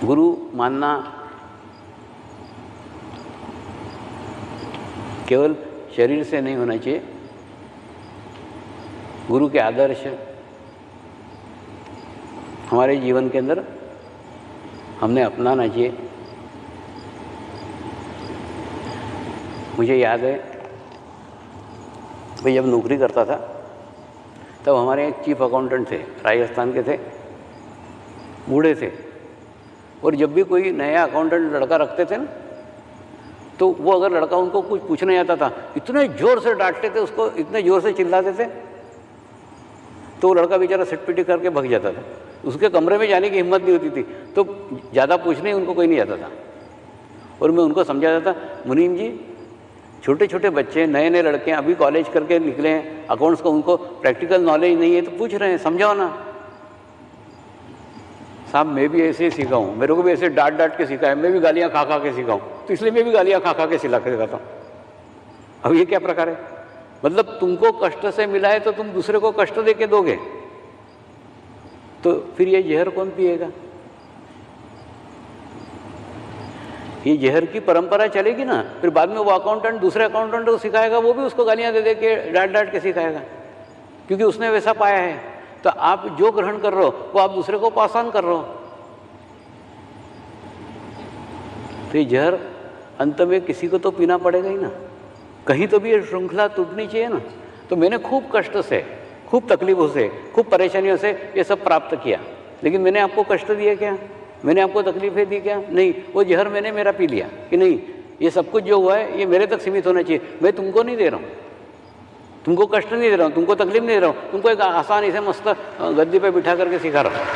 गुरु मानना केवल शरीर से नहीं होना चाहिए, गुरु के आदर्श हमारे जीवन के अंदर हमने अपनाना चाहिए। मुझे याद है मैं जब नौकरी करता था तब हमारे एक चीफ अकाउंटेंट थे, राजस्थान के थे, बूढ़े थे, और जब भी कोई नया अकाउंटेंट लड़का रखते थे ना, तो वो अगर लड़का उनको कुछ पूछने आता था, इतने ज़ोर से डांटते थे उसको, इतने ज़ोर से चिल्लाते थे, तो वो लड़का बेचारा सिटपिटी करके भाग जाता था। उसके कमरे में जाने की हिम्मत नहीं होती थी, तो ज़्यादा पूछने उनको कोई नहीं आता था। और मैं उनको समझाता था, मुनीम जी, छोटे छोटे बच्चे, नए नए लड़के हैं, अभी कॉलेज करके निकले हैं, अकाउंट्स का उनको प्रैक्टिकल नॉलेज नहीं है, तो पूछ रहे हैं, समझाओ ना। साहब मैं भी ऐसे ही सीखा हूँ, मेरे को भी ऐसे डांट डांट के सीखा है, मैं भी गालियाँ खा खा के सीखा हूँ, तो इसलिए मैं भी गालियाँ खा खा के सिखाता हूँ। अब ये क्या प्रकार है? मतलब तुमको कष्ट से मिला है तो तुम दूसरे को कष्ट दे के दोगे, तो फिर ये जहर कौन पिएगा? ये जहर की परंपरा चलेगी ना, फिर बाद में वो अकाउंटेंट दूसरे अकाउंटेंट को सिखाएगा, वो भी उसको गालियाँ दे दे के डांट डांट के सिखाएगा, क्योंकि उसने वैसा पाया है। तो आप जो ग्रहण कर रहे हो वो आप दूसरे को पास ऑन कर रहे हो। तो ये जहर अंत में किसी को तो पीना पड़ेगा ही ना, कहीं तो भी ये श्रृंखला टूटनी चाहिए ना। तो मैंने खूब कष्ट से, खूब तकलीफों से, खूब परेशानियों से ये सब प्राप्त किया, लेकिन मैंने आपको कष्ट दिया क्या? मैंने आपको तकलीफें दी क्या? नहीं। वो जहर मैंने मेरा पी लिया कि नहीं, ये सब कुछ जो हुआ है ये मेरे तक सीमित होना चाहिए, मैं तुमको नहीं दे रहा हूँ, तुमको कष्ट नहीं दे रहा हूँ, तुमको तकलीफ नहीं दे रहा हूँ, तुमको एक आसानी से मस्त गद्दी पे बिठा करके सिखा रहा हूँ।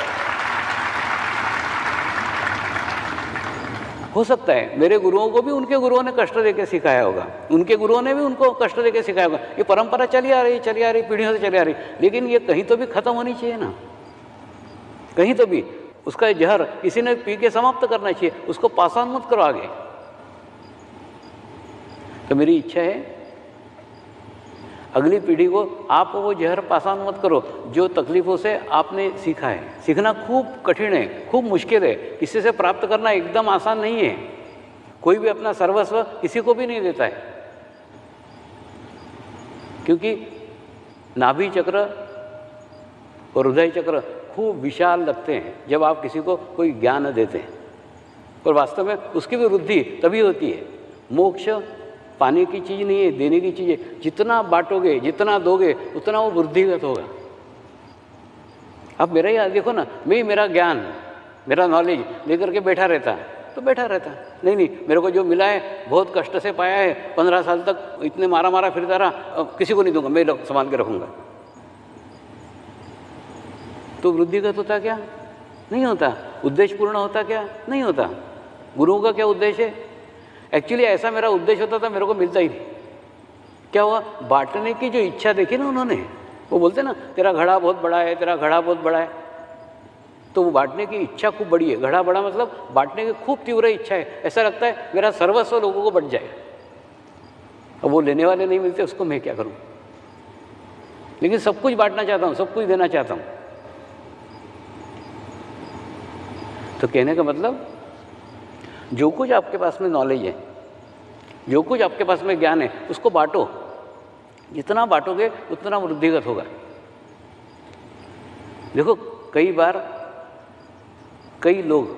हो सकता है मेरे गुरुओं को भी उनके गुरुओं ने कष्ट देके सिखाया होगा, उनके गुरुओं ने भी उनको कष्ट देके सिखाया होगा। ये परंपरा चली आ रही पीढ़ियों से चली आ रही, लेकिन ये कहीं तो भी खत्म होनी चाहिए ना, कहीं तो भी उसका जहर किसी ने पी के समाप्त करना चाहिए, उसको पास ऑन मत करो आगे। तो मेरी इच्छा है अगली पीढ़ी को आप वो जहर पास ऑन मत करो जो तकलीफ़ों से आपने सीखा है। सीखना खूब कठिन है, खूब मुश्किल है, किसी से प्राप्त करना एकदम आसान नहीं है। कोई भी अपना सर्वस्व किसी को भी नहीं देता है, क्योंकि नाभि चक्र और हृदय चक्र खूब विशाल लगते हैं जब आप किसी को कोई ज्ञान देते हैं, और वास्तव में उसकी भी वृद्धि तभी होती है। मोक्ष पाने की चीज़ नहीं है, देने की चीज़ है। जितना बांटोगे, जितना दोगे, उतना वो वृद्धिगत होगा। अब मेरा ही देखो ना, मैं मेरा ज्ञान, मेरा नॉलेज लेकर के बैठा रहता तो बैठा रहता, नहीं, मेरे को जो मिला है बहुत कष्ट से पाया है, 15 साल तक इतने मारा फिरता रहा, अब किसी को नहीं दूंगा, मैं संभाल के रखूँगा, तो वृद्धिगत होता क्या? नहीं होता। उद्देश्य पूर्ण होता क्या? नहीं होता। गुरुओं का क्या उद्देश्य है? एक्चुअली ऐसा मेरा उद्देश्य होता था, मेरे को मिलता ही नहीं। क्या हुआ? बांटने की जो इच्छा देखी ना उन्होंने, वो बोलते ना तेरा घड़ा बहुत बड़ा है, तेरा घड़ा बहुत बड़ा है, तो वो बांटने की इच्छा खूब बड़ी है। घड़ा बड़ा मतलब बांटने की खूब तीव्र इच्छा है, ऐसा लगता है मेरा सर्वस्व लोगों को बट जाए। अब वो लेने वाले नहीं मिलते, उसको मैं क्या करूँ? लेकिन सब कुछ बांटना चाहता हूँ, सब कुछ देना चाहता हूँ। तो कहने का मतलब जो कुछ आपके पास में नॉलेज है, जो कुछ आपके पास में ज्ञान है, उसको बांटो। जितना बांटोगे उतना वृद्धिगत होगा। देखो कई बार कई लोग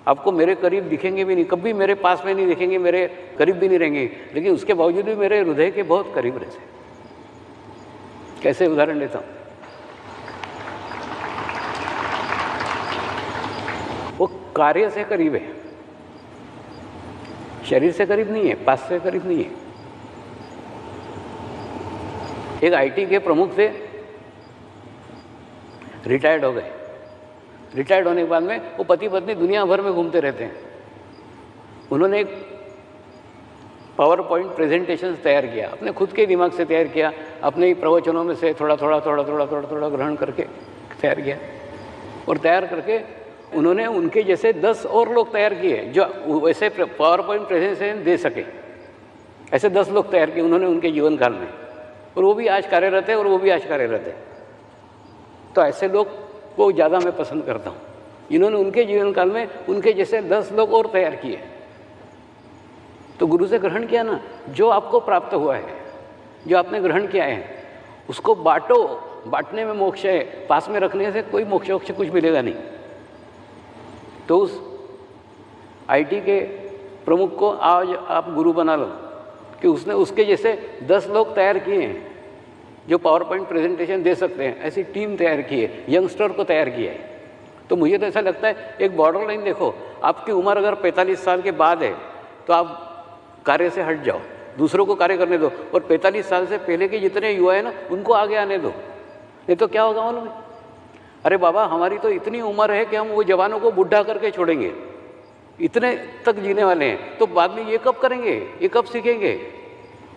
आपको मेरे करीब दिखेंगे भी नहीं, कभी मेरे पास में नहीं दिखेंगे, मेरे करीब भी नहीं रहेंगे, लेकिन उसके बावजूद भी मेरे हृदय के बहुत करीब रहते हैं। कैसे उदाहरण लेता हूँ, वो कार्य से करीब है, शरीर से करीब नहीं है, पास से करीब नहीं है। एक आईटी के प्रमुख थे, रिटायर्ड हो गए। रिटायर्ड होने के बाद में वो पति पत्नी दुनिया भर में घूमते रहते हैं। उन्होंने एक पावर पॉइंट प्रेजेंटेशन तैयार किया, अपने खुद के दिमाग से तैयार किया, अपने ही प्रवचनों में से थोड़ा थोड़ा ग्रहण करके तैयार किया, और तैयार करके उन्होंने उनके जैसे 10 और लोग तैयार किए जो वैसे पावर पॉइंट प्रेजेंटेशन दे सके। ऐसे 10 लोग तैयार किए उन्होंने उनके जीवन काल में, और वो भी आज कार्यरत है और वो भी आज कार्यरत है। तो ऐसे लोग को ज़्यादा मैं पसंद करता हूँ। इन्होंने उनके जीवन काल में उनके जैसे 10 लोग और तैयार किए। तो गुरु से ग्रहण किया ना, जो आपको प्राप्त हुआ है, जो आपने ग्रहण किया है, उसको बांटो। बांटने में मोक्ष है, पास में रखने से कोई मोक्ष वोक्ष कुछ मिलेगा नहीं। तो उस आईटी के प्रमुख को आज आप गुरु बना लो कि उसने उसके जैसे 10 लोग तैयार किए हैं जो पावर पॉइंट प्रेजेंटेशन दे सकते हैं, ऐसी टीम तैयार की है, यंगस्टर को तैयार किया है। तो मुझे तो ऐसा लगता है एक बॉर्डर लाइन देखो, आपकी उम्र अगर 45 साल के बाद है तो आप कार्य से हट जाओ, दूसरों को कार्य करने दो, और 45 साल से पहले के जितने युवा हैं ना उनको आगे आने दो। नहीं तो क्या होगा मालूम है? अरे बाबा, हमारी तो इतनी उम्र है कि हम वो जवानों को बुढ़ा करके छोड़ेंगे, इतने तक जीने वाले हैं, तो बाद में ये कब करेंगे, ये कब सीखेंगे,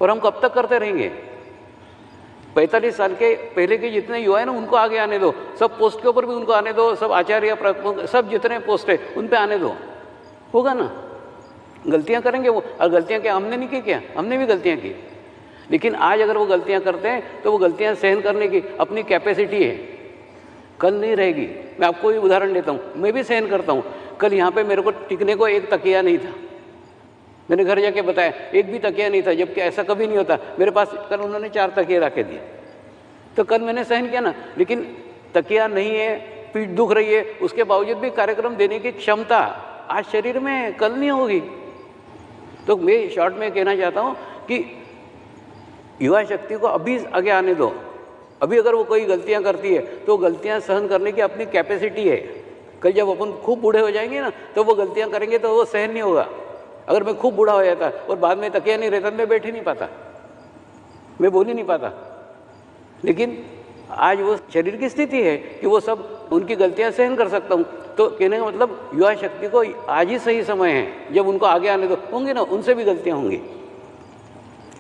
और हम कब तक करते रहेंगे? 45 साल के पहले के जितने युवा हैं ना उनको आगे आने दो, सब पोस्ट के ऊपर भी उनको आने दो, सब आचार्य सब जितने पोस्ट है उन पे आने दो, होगा ना। गलतियां करेंगे वो, और गलतियां क्या हमने नहीं की? क्या हमने भी गलतियां की, लेकिन आज अगर वो गलतियां करते हैं तो वो गलतियां सहन करने की अपनी कैपेसिटी है, कल नहीं रहेगी। मैं आपको भी उदाहरण देता हूँ, मैं भी सहन करता हूँ। कल यहाँ पे मेरे को टिकने को एक तकिया नहीं था, मैंने घर जाके बताया एक भी तकिया नहीं था, जबकि ऐसा कभी नहीं होता मेरे पास। कल उन्होंने 4 तकिए ला के दिए, तो कल मैंने सहन किया ना। लेकिन तकिया नहीं है, पीठ दुख रही है, उसके बावजूद भी कार्यक्रम देने की क्षमता आज शरीर में, कल नहीं होगी। तो मैं शॉर्ट में कहना चाहता हूँ कि युवा शक्ति को अभी आगे आने दो। अभी अगर वो कोई गलतियाँ करती है तो गलतियाँ सहन करने की अपनी कैपेसिटी है। कल जब अपन खूब बूढ़े हो जाएंगे ना तो वो गलतियाँ करेंगे तो वो सहन नहीं होगा। अगर मैं खूब बूढ़ा हो जाता और बाद में तकिया नहीं रहता, मैं बैठ ही नहीं पाता, मैं बोल ही नहीं पाता। लेकिन आज वो शरीर की स्थिति है कि वो सब उनकी गलतियाँ सहन कर सकता हूँ। तो कहने का मतलब युवा शक्ति को आज ही सही समय है, जब उनको आगे आने दो। होंगे ना, उनसे भी गलतियाँ होंगी,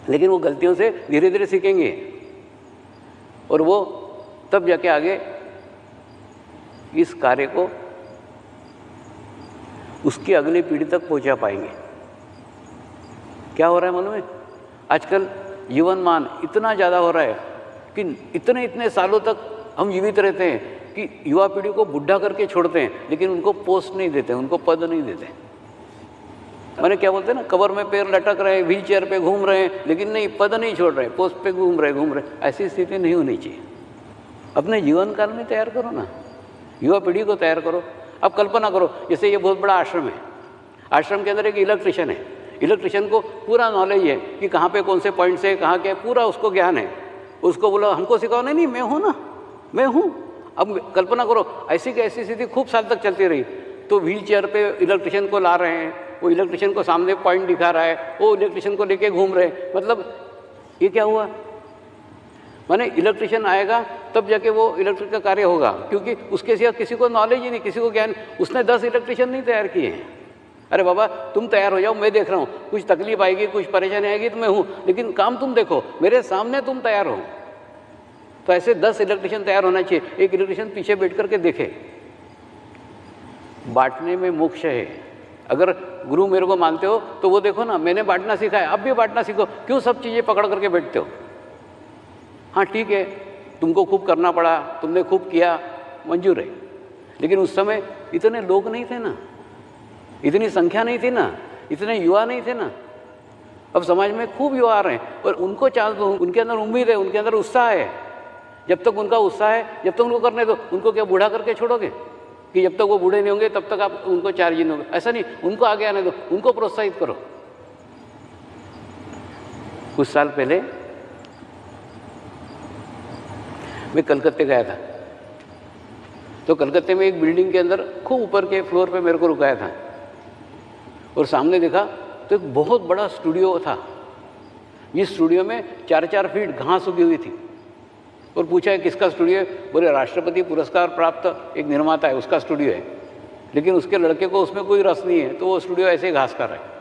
लेकिन वो गलतियों से धीरे धीरे सीखेंगे और वो तब जाके आगे इस कार्य को उसकी अगली पीढ़ी तक पहुंचा पाएंगे। क्या हो रहा है मालूम है? आजकल जीवन मान इतना ज़्यादा हो रहा है कि इतने इतने सालों तक हम जीवित रहते हैं कि युवा पीढ़ी को बुढ़ा करके छोड़ते हैं, लेकिन उनको पोस्ट नहीं देते, उनको पद नहीं देते। मैंने क्या बोलते हैं ना, कबर में पैर लटक रहे हैं, व्हील चेयर पे घूम रहे हैं, लेकिन नहीं, पद नहीं छोड़ रहे, पोस्ट पे घूम रहे। ऐसी स्थिति नहीं होनी चाहिए। अपने जीवन काल में तैयार करो ना, युवा पीढ़ी को तैयार करो। अब कल्पना करो, जैसे ये बहुत बड़ा आश्रम है, आश्रम के अंदर एक इलेक्ट्रिशियन है, इलेक्ट्रिशियन को पूरा नॉलेज है कि कहाँ पे कौन से पॉइंट से कहाँ क्या, पूरा उसको ज्ञान है। उसको बोला हमको सिखाओ, नहीं मैं हूँ ना, मैं हूँ। अब कल्पना करो ऐसी की ऐसी स्थिति खूब साल तक चलती रही, तो व्हील चेयर पे इलेक्ट्रिशियन को ला रहे हैं, वो इलेक्ट्रिशियन को सामने पॉइंट दिखा रहा है, वो इलेक्ट्रिशियन को लेके घूम रहे हैं। मतलब ये क्या हुआ? माने इलेक्ट्रिशियन आएगा तब जाके वो इलेक्ट्रिक का कार्य होगा, क्योंकि उसके सिवा किसी को नॉलेज ही नहीं, किसी को ज्ञान। उसने 10 इलेक्ट्रिशियन नहीं तैयार किए हैं। अरे बाबा तुम तैयार हो जाओ, मैं देख रहा हूँ, कुछ तकलीफ आएगी, कुछ परेशानी आएगी तो मैं हूँ, लेकिन काम तुम देखो, मेरे सामने तुम तैयार हो। तो ऐसे 10 इलेक्ट्रिशियन तैयार होना चाहिए। एक इलेक्ट्रिशियन पीछे बैठ करके देखे। बांटने में मोक्ष है। अगर गुरु मेरे को मानते हो तो वो देखो ना, मैंने बांटना सीखा है, अब भी बांटना सीखो। क्यों सब चीज़ें पकड़ करके बैठते हो? हाँ ठीक है, तुमको खूब करना पड़ा, तुमने खूब किया, मंजूर है, लेकिन उस समय इतने लोग नहीं थे ना, इतनी संख्या नहीं थी ना, इतने युवा नहीं थे ना। अब समाज में खूब युवा आ रहे हैं और उनको चांस दो, उनके अंदर उम्मीद है, उनके अंदर उत्साह है। जब तक उनका उत्साह है, जब तक उनको करने दो। उनको क्या बूढ़ा करके छोड़ोगे कि जब तक वो बूढ़े नहीं होंगे तब तक आप उनको चार्ज नहीं होंगे? ऐसा नहीं, उनको आगे आने दो, उनको प्रोत्साहित करो। कुछ साल पहले मैं कलकत्ते गया था, तो कलकत्ते में एक बिल्डिंग के अंदर खूब ऊपर के फ्लोर पे मेरे को रुकाया था और सामने देखा तो एक बहुत बड़ा स्टूडियो था। इस स्टूडियो में 4-4 फीट घास उगी हुई थी और पूछा है किसका स्टूडियो है? बोले राष्ट्रपति पुरस्कार प्राप्त एक निर्माता है, उसका स्टूडियो है। लेकिन उसके लड़के को उसमें कोई रस नहीं है, तो वो स्टूडियो ऐसे ही घास कर रहा है।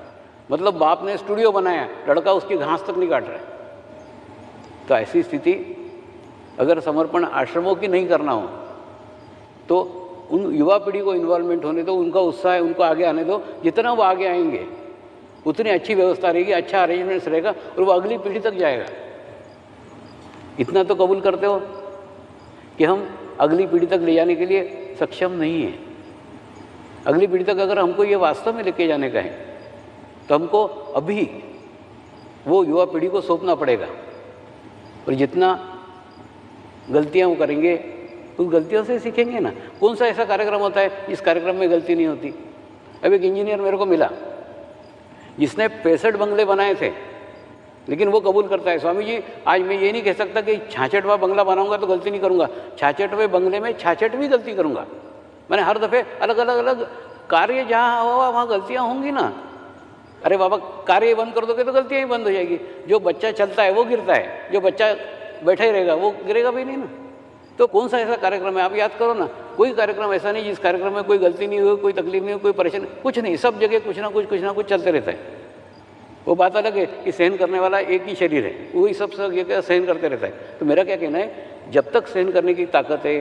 मतलब बाप ने स्टूडियो बनाया, लड़का उसकी घास तक नहीं काट रहा है। तो ऐसी स्थिति अगर समर्पण आश्रमों की नहीं करना हो तो उन युवा पीढ़ी को इन्वॉल्वमेंट होने दो, उनका उत्साह है, उनको आगे आने दो। जितना वो आगे आएंगे उतनी अच्छी व्यवस्था रहेगी, अच्छा अरेंजमेंट्स रहेगा और वो अगली पीढ़ी तक जाएगा। इतना तो कबूल करते हो कि हम अगली पीढ़ी तक ले जाने के लिए सक्षम नहीं हैं। अगली पीढ़ी तक अगर हमको ये वास्तव में लेके जाने का है तो हमको अभी वो युवा पीढ़ी को सौंपना पड़ेगा। और जितना गलतियां वो करेंगे उन गलतियों से सीखेंगे ना। कौन सा ऐसा कार्यक्रम होता है इस कार्यक्रम में गलती नहीं होती। अब एक इंजीनियर मेरे को मिला जिसने 65 बंगले बनाए थे, लेकिन वो कबूल करता है, स्वामी जी आज मैं ये नहीं कह सकता कि 66वां बंगला बनाऊंगा तो गलती नहीं करूंगा, 66वें बंगले में 66वीं गलती करूंगा। मैंने हर दफ़े अलग अलग अलग कार्य जहाँ हुआ वहाँ गलतियाँ होंगी ना। अरे बाबा कार्य बंद कर दोगे तो गलतियाँ ही बंद हो जाएगी। जो बच्चा चलता है वो गिरता है, जो बच्चा बैठा ही रहेगा वो गिरेगा भी नहीं ना। तो कौन सा ऐसा कार्यक्रम है, आप याद करो ना। कोई कार्यक्रम ऐसा नहीं जिस कार्यक्रम में कोई गलती नहीं हुई, कोई तकलीफ नहीं हुई, कोई परेशानी, कुछ नहीं। सब जगह कुछ ना कुछ चलते रहता है। वो बात अलग है कि सहन करने वाला एक ही शरीर है, वही सब जगह सहन करते रहता है। तो मेरा क्या कहना है, जब तक सहन करने की ताकत है,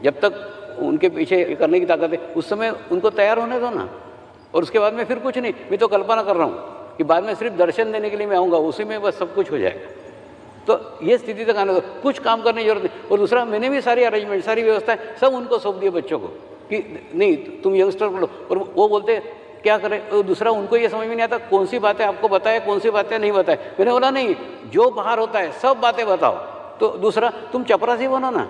जब तक उनके पीछे करने की ताकत है, उस समय उनको तैयार होने दो ना। और उसके बाद में फिर कुछ नहीं। मैं तो कल्पना कर रहा हूँ कि बाद में सिर्फ दर्शन देने के लिए मैं आऊँगा, उसी में बस सब कुछ हो जाएगा। तो ये स्थिति तक आने दो, कुछ काम करने की जरूरत नहीं। और दूसरा, मैंने भी सारी अरेंजमेंट, सारी व्यवस्थाएं सब उनको सौंप दिए बच्चों को कि नहीं तुम यंगस्टर पढ़ो। और वो बोलते क्या करें। और दूसरा, उनको ये समझ में नहीं आता कौन सी बातें आपको बताए, कौन सी बातें नहीं बताए। मैंने बोला नहीं, जो बाहर होता है सब बातें बताओ। तो दूसरा, तुम चपरासी बनो ना।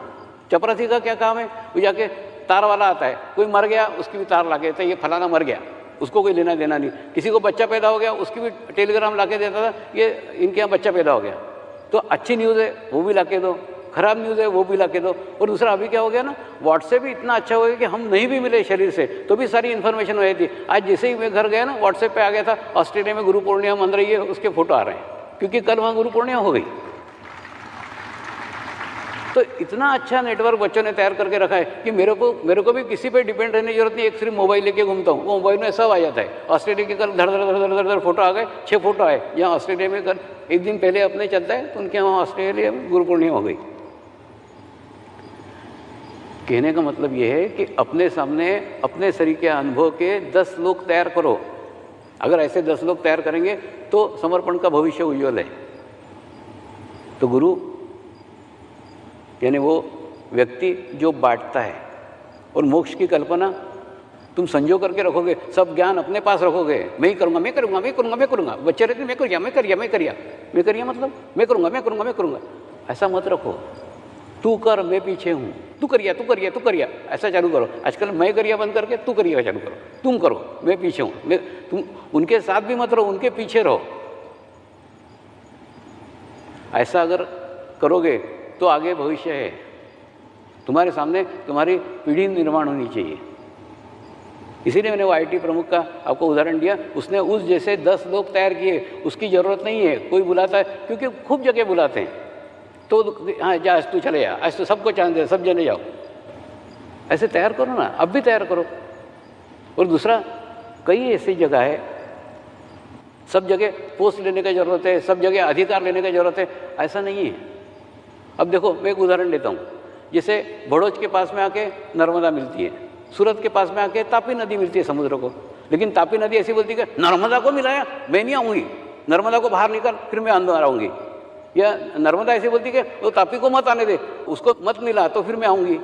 चपरासी का क्या काम है, वो जाके तार वाला आता है, कोई मर गया उसकी भी तार ला के देता है, ये फलाना मर गया, उसको कोई लेना देना नहीं। किसी को बच्चा पैदा हो गया उसकी भी टेलीग्राम ला के देता था, ये इनके यहाँ बच्चा पैदा हो गया। तो अच्छी न्यूज़ है वो भी ला के दो, खराब न्यूज़ है वो भी ला के दो। और दूसरा, अभी क्या हो गया ना, व्हाट्सएप भी इतना अच्छा हो गया कि हम नहीं भी मिले शरीर से तो भी सारी इन्फॉर्मेशन हो रही थी। आज जैसे ही मैं घर गया ना, व्हाट्सएप पे आ गया था ऑस्ट्रेलिया में गुरु पूर्णिमा मन रही है, उसके फोटो आ रहे हैं, क्योंकि कल वहाँ गुरु पूर्णिमा हो गई। तो इतना अच्छा नेटवर्क बच्चों ने तैयार करके रखा है कि मेरे को भी किसी पे डिपेंड रहने की जरूरत नहीं। एक सिर्फ मोबाइल लेके घूमता हूँ, वो मोबाइल में सब आ जाता है। ऑस्ट्रेलिया के कल धड़ धड़ धड़ धड़ धड़ फोटो आ गए, 6 फोटो आए। यहाँ ऑस्ट्रेलिया में कल एक दिन पहले अपने चलता है, तो उनके यहाँ ऑस्ट्रेलिया में गुरु पूर्णिमा हो गई। कहने का मतलब ये है कि अपने सामने अपने शरीर के अनुभव के 10 लोग तैयार करो। अगर ऐसे 10 लोग तैयार करेंगे तो समर्पण का भविष्य उज्ज्वल है। तो गुरु यानी वो व्यक्ति जो बांटता है। और मोक्ष की कल्पना तुम संजो करके रखोगे, सब ज्ञान अपने पास रखोगे, मैं ही करूँगा, मैं करूँगा, मैं करूँगा, मैं करूँगा। बच्चे रहते मैं करिया मतलब मैं करूँगा। ऐसा मत रखो। तू कर, मैं पीछे हूँ, तू करिया ऐसा चालू करो। आजकल मैं करिया बंद करके तू करिया चालू करो। तुम करो, मैं पीछे हूँ। तुम उनके साथ भी मत रहो, उनके पीछे रहो। ऐसा अगर करोगे तो आगे भविष्य है। तुम्हारे सामने तुम्हारी पीढ़ी निर्माण होनी चाहिए। इसीलिए मैंने वो IT प्रमुख का आपको उदाहरण दिया। उसने उस जैसे 10 लोग तैयार किए, उसकी ज़रूरत नहीं है। कोई बुलाता है, क्योंकि खूब जगह बुलाते हैं, तो हाँ जा आज तू चले जा, आज तो सबको चांस दे, सब जने जाओ। ऐसे तैयार करो ना, अब भी तैयार करो। और दूसरा, कई ऐसी जगह है, सब जगह पोस्ट लेने की ज़रूरत है, सब जगह अधिकार लेने की ज़रूरत है, ऐसा नहीं है। अब देखो, मैं एक उदाहरण लेता हूँ। जैसे भड़ोच के पास में आके नर्मदा मिलती है, सूरत के पास में आके तापी नदी मिलती है समुद्र को। लेकिन तापी नदी ऐसी बोलती है कि नर्मदा को मिलाया, मैं नहीं आऊँगी, नर्मदा को बाहर निकाल फिर मैं अंदर आऊँगी। या नर्मदा ऐसी बोलती है कि वो तापी को मत आने दे, उसको मत मिला तो फिर मैं आऊँगी।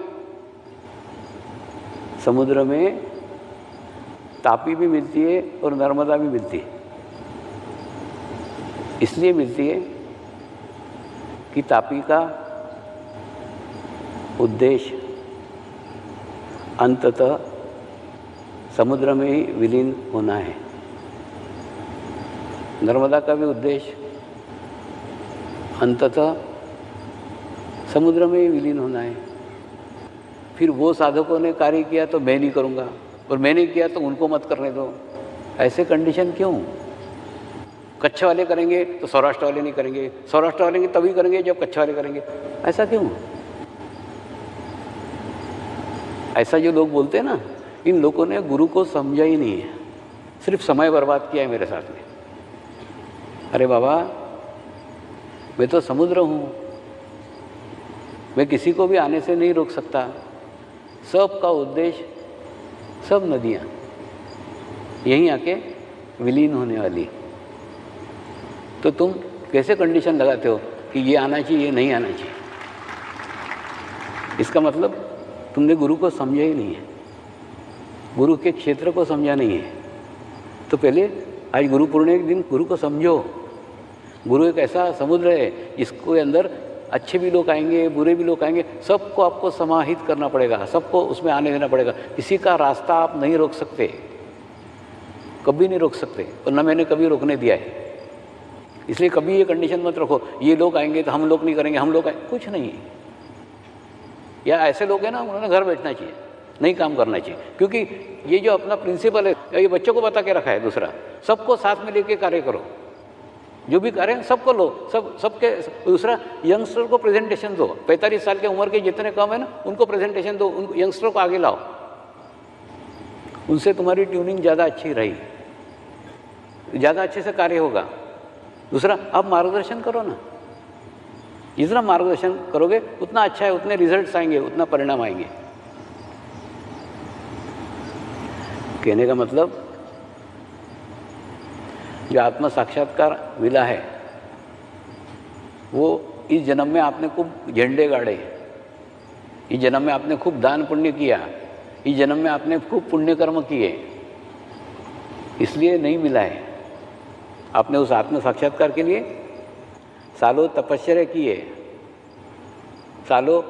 समुद्र में तापी भी मिलती है और नर्मदा भी मिलती है। इसलिए मिलती है कि तापी का उद्देश्य अंततः समुद्र में ही विलीन होना है। नर्मदा का भी उद्देश्य अंततः समुद्र में ही विलीन होना है। फिर वो साधकों ने कार्य किया तो मैं नहीं करूँगा, और मैंने किया तो उनको मत करने दो। ऐसे कंडीशन क्यों? कच्छ वाले करेंगे तो सौराष्ट्र वाले नहीं करेंगे, सौराष्ट्र वाले तभी करेंगे जब कच्छ वाले करेंगे। ऐसा क्यों? ऐसा जो लोग बोलते हैं ना, इन लोगों ने गुरु को समझा ही नहीं है, सिर्फ समय बर्बाद किया है मेरे साथ में। अरे बाबा, मैं तो समुद्र हूँ, मैं किसी को भी आने से नहीं रोक सकता। सबका उद्देश्य, सब नदियाँ यहीं आके विलीन होने वाली। तो तुम कैसे कंडीशन लगाते हो कि ये आना चाहिए, ये नहीं आना चाहिए? इसका मतलब तुमने गुरु को समझा ही नहीं है। गुरु के क्षेत्र को समझा नहीं है। तो पहले आज गुरु पूर्णिमा के दिन गुरु को समझो। गुरु एक ऐसा समुद्र है जिसके अंदर अच्छे भी लोग आएंगे, बुरे भी लोग आएंगे, सबको आपको समाहित करना पड़ेगा, सबको उसमें आने देना पड़ेगा। किसी का रास्ता आप नहीं रोक सकते, कभी नहीं रोक सकते, और न मैंने कभी रोकने दिया है। इसलिए कभी ये कंडीशन मत रखो ये लोग आएंगे तो हम लोग नहीं करेंगे, हम लोग कुछ नहीं है। या ऐसे लोग हैं ना, उन्होंने घर बैठना चाहिए, नहीं काम करना चाहिए। क्योंकि ये जो अपना प्रिंसिपल है, ये बच्चों को बता के रखा है, दूसरा सबको साथ में लेके कार्य करो, जो भी कार्य सबको लो, सबके। दूसरा, यंगस्टर को प्रेजेंटेशन दो। 45 साल के उम्र के जितने कम है ना, उनको प्रेजेंटेशन दो, उन यंगस्टर को आगे लाओ, उनसे तुम्हारी ट्यूनिंग ज़्यादा अच्छी रही, ज़्यादा अच्छे से कार्य होगा। दूसरा, आप मार्गदर्शन करो ना, जितना मार्गदर्शन करोगे उतना अच्छा है, उतने रिजल्ट्स आएंगे, उतना परिणाम आएंगे। कहने का मतलब, जो आत्म साक्षात्कार मिला है वो इस जन्म में आपने खूब झंडे गाड़े, इस जन्म में आपने खूब दान पुण्य किया, इस जन्म में आपने खूब पुण्य कर्म किए, इसलिए नहीं मिला है। आपने उस आत्म साक्षात्कार के लिए सालों तपस्या की है, सालों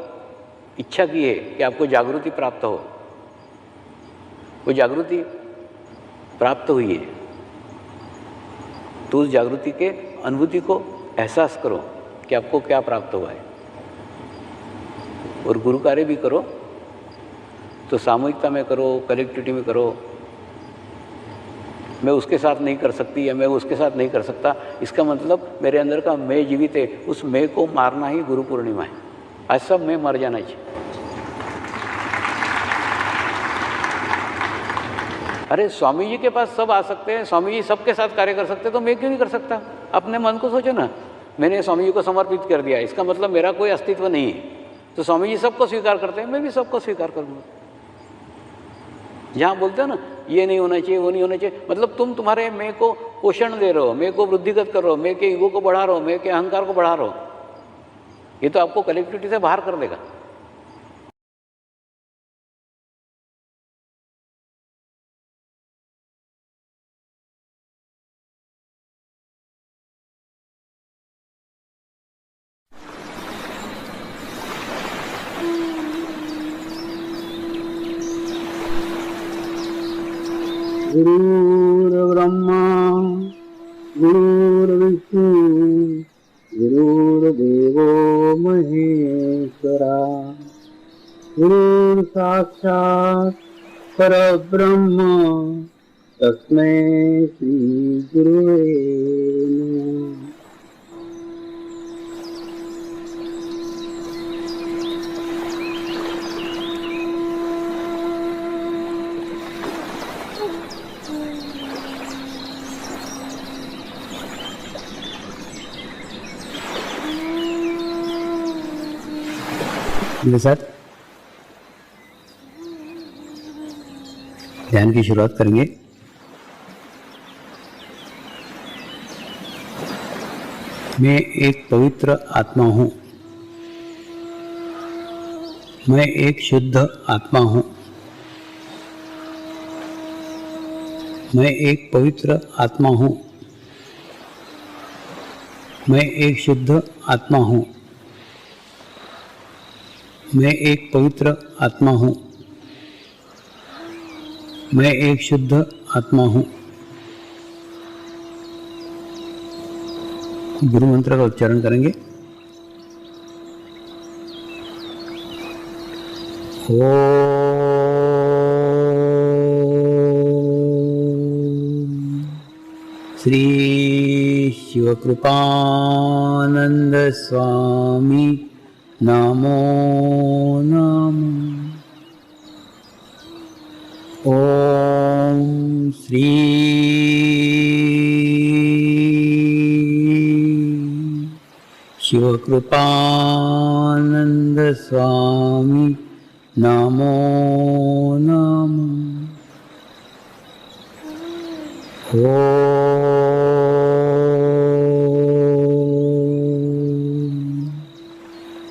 इच्छा की है कि आपको जागृति प्राप्त हो। वो जागृति प्राप्त हुई है, तो उस जागृति के अनुभूति को एहसास करो कि आपको क्या प्राप्त हुआ है। और गुरु कार्य भी करो तो सामूहिकता में करो, कलेक्टिविटी में करो। मैं उसके साथ नहीं कर सकती या मैं उसके साथ नहीं कर सकता, इसका मतलब मेरे अंदर का मैं जीवित है, उस मैं को मारना ही गुरु पूर्णिमा है। आज सब मैं मर जाना चाहिए। अरे स्वामी जी के पास सब आ सकते हैं, स्वामी जी सबके साथ कार्य कर सकते हैं, तो मैं क्यों नहीं कर सकता? अपने मन को सोचो ना, मैंने स्वामी जी को समर्पित कर दिया, इसका मतलब मेरा कोई अस्तित्व नहीं है। तो स्वामी जी सबको स्वीकार करते हैं, मैं भी सबको स्वीकार करूँगा। जहाँ बोलते हो ना ये नहीं होना चाहिए, वो नहीं होना चाहिए, मतलब तुम तुम्हारे मैं को पोषण दे रहे हो, मैं को वृद्धिगत कर रहे हो, मैं के ईगो को बढ़ा रहे हो, मैं के अहंकार को बढ़ा रहे हो। ये तो आपको कलेक्टिविटी से बाहर कर देगा। गुरुर्ब्रह्मा गुरुर्विष्णु गुरुर्देवो महेश्वरा गुरुर्साक्षात् परब्रह्म तस्मै श्री गुरुवे नमः। मेरे साथ ध्यान की शुरुआत करेंगे। मैं एक पवित्र आत्मा हूँ, मैं एक शुद्ध आत्मा हूँ, मैं एक पवित्र आत्मा हूँ, मैं एक शुद्ध आत्मा हूँ, मैं एक पवित्र आत्मा हूँ, मैं एक शुद्ध आत्मा हूँ। गुरु मंत्र का उच्चारण करेंगे। ओम श्री शिवकृपानंद स्वामी नमो नमः। ओम श्री शिवकृपानंद स्वामी नमो नमः। ओम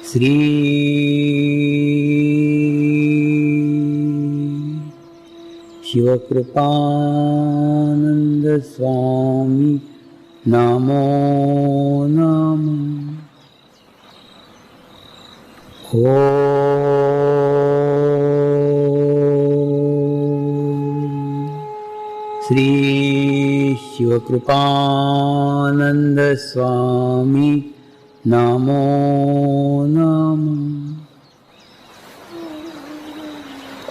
श्री शिवकृपानंद स्वामी नमो नमः। श्री शिवकृपानंद स्वामी नमो नमः।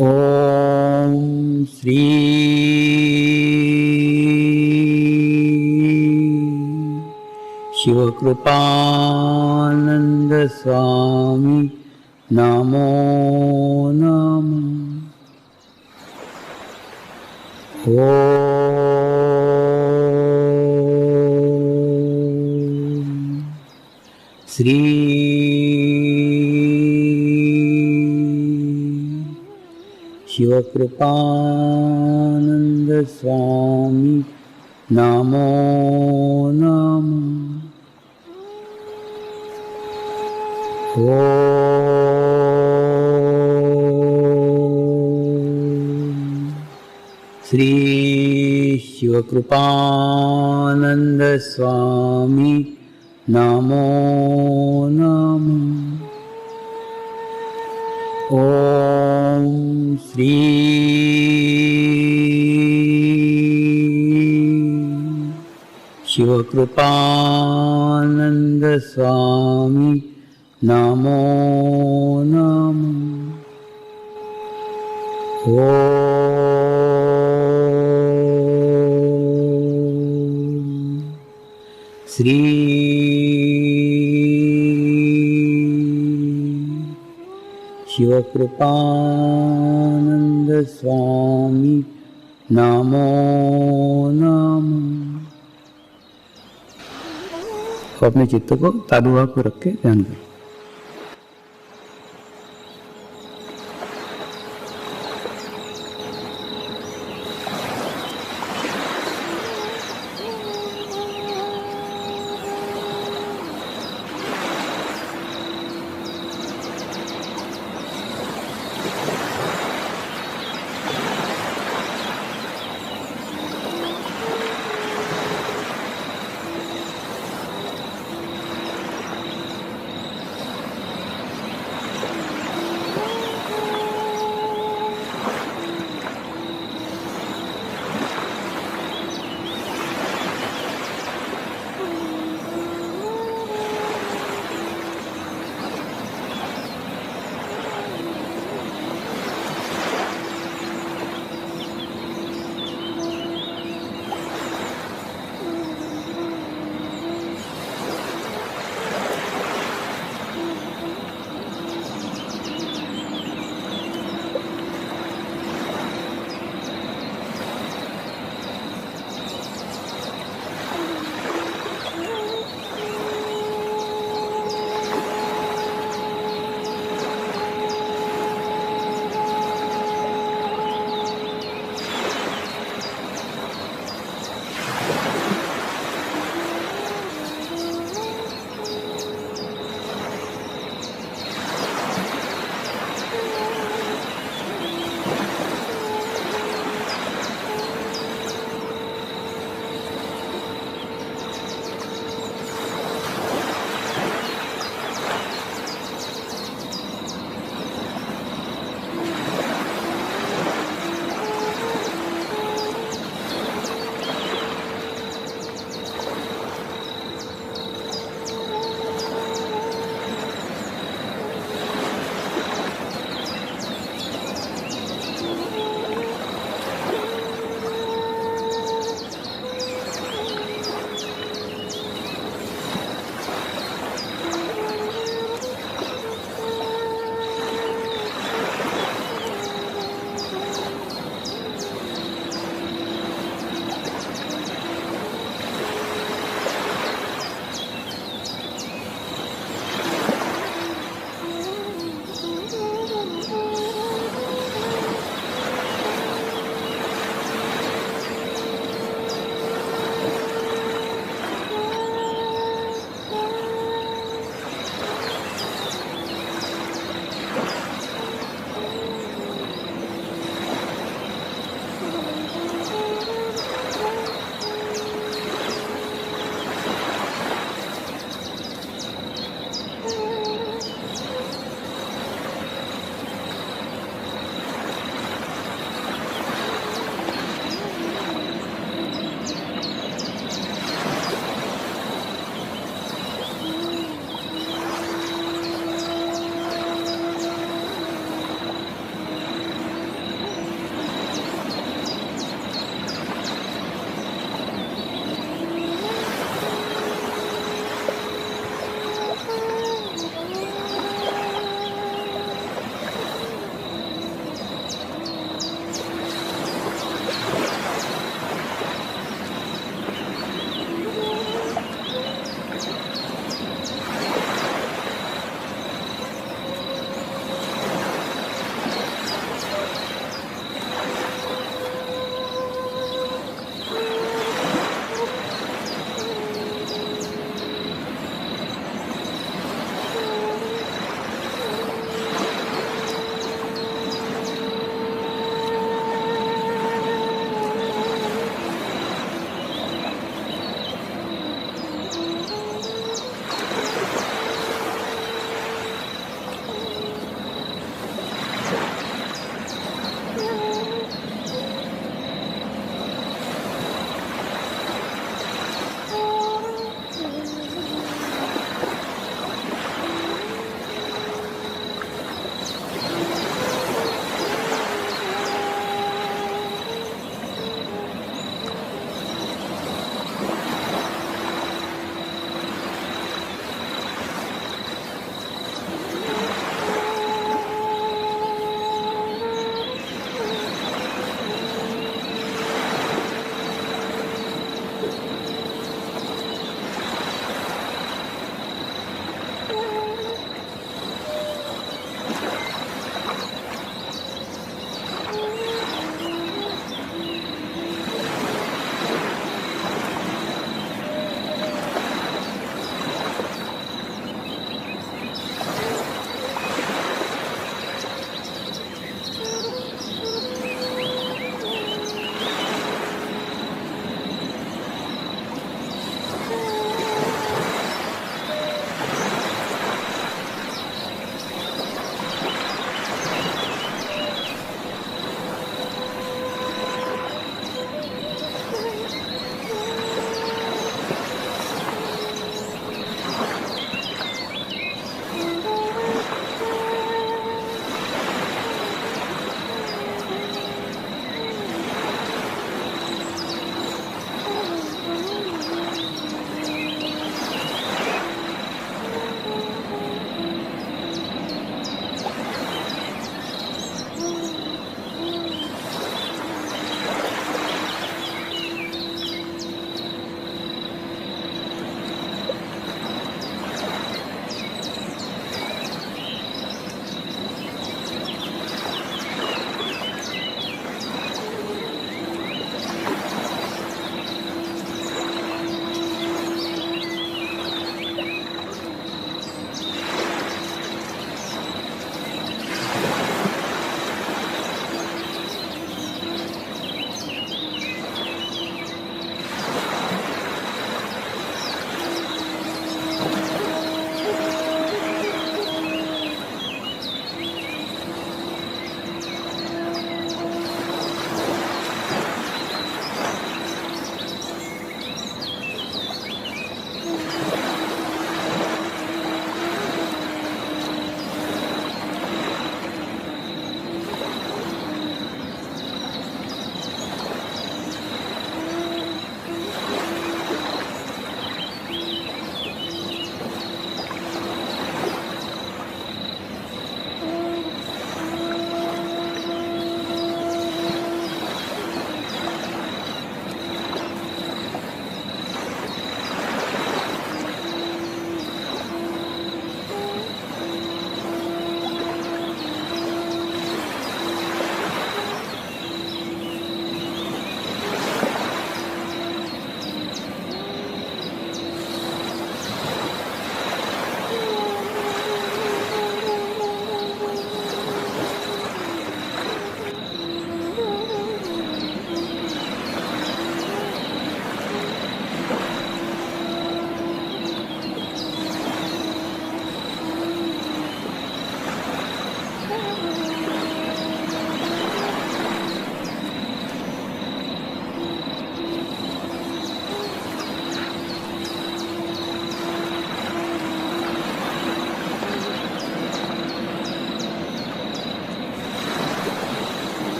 ओम श्री शिवकृपानंद स्वामी नमो नमः। श्री शिवकृपानंद स्वामी नमो नमः। श्री शिवकृपानंद स्वामी नमो नमः। ओम श्री शिवकृपानंद स्वामी नमो नमः। श्री शिवकृपानंद स्वामी नमो नमः। अपने चित्त को तालुआ को रख के ध्यान करें।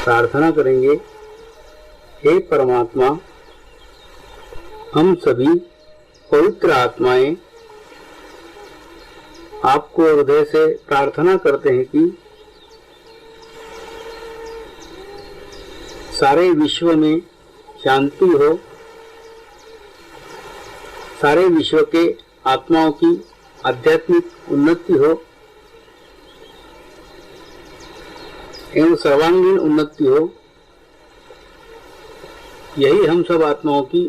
प्रार्थना करेंगे, हे परमात्मा, हम सभी पवित्र आत्माएं आपको हृदय से प्रार्थना करते हैं कि सारे विश्व में शांति हो, सारे विश्व के आत्माओं की आध्यात्मिक उन्नति हो एवं सर्वांगीण उन्नति हो। यही हम सब आत्माओं की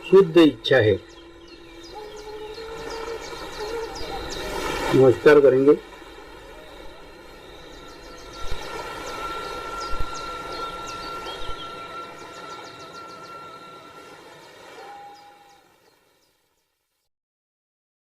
शुद्ध इच्छा है। नमस्कार करेंगे।